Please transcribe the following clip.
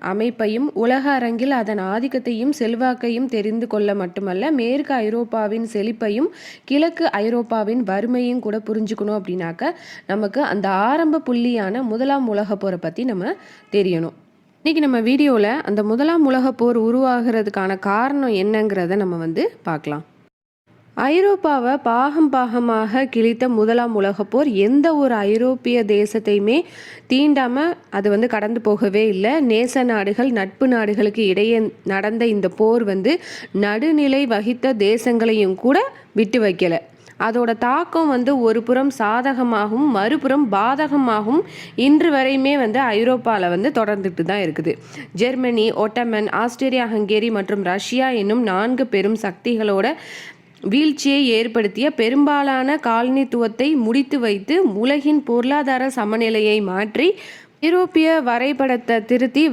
அமைப்பையும் உலக அரங்கில் அதன் ஆதிக்கத்தையும் செல்வாக்கையும் தெரிந்து கொள்ள மட்டுமல்ல, மேற்கு ஐரோப்பாவின் செழிப்பையும் கிழக்கு ஐரோப்பாவின் வறுமையும் கூட புரிஞ்சுக்கணும் அப்படின்னாக்க நமக்கு அந்த ஆரம்ப புள்ளியான முதலாம் உலகப் போரை பற்றி நம்ம தெரியணும். இன்றைக்கி நம்ம வீடியோவில் அந்த முதலாம் உலகப் போர் உருவாகிறதுக்கான காரணம் என்னங்கிறத நம்ம பார்க்கலாம். ஐரோப்பாவை பாகமாக கிழித்த முதலாம் உலகப் போர் எந்த ஒரு ஐரோப்பிய தேசத்தையுமே தீண்டாமல் அது கடந்து போகவே இல்லை. நேச நாடுகள், நட்பு நாடுகளுக்கு இடையே நடந்த இந்த போர் நடுநிலை வகித்த தேசங்களையும் கூட விட்டு வைக்கலை. அதோட தாக்கம் ஒரு புறம் சாதகமாகவும் மறுபுறம் பாதகமாகவும் இன்று வரையுமே ஐரோப்பாவில் தொடர்ந்துட்டு தான் இருக்குது. ஜெர்மனி, ஒட்டமன், ஆஸ்திரியா, ஹங்கேரி மற்றும் ரஷ்யா என்னும் 4 பெரும் சக்திகளோட வீழ்ச்சியை ஏற்படுத்திய பெரும்பாலான காலனித்துவத்தை முடித்து வைத்து உலகின் பொருளாதார சமநிலையை மாற்றி ஐரோப்பிய வரைபடத்தை திருத்தி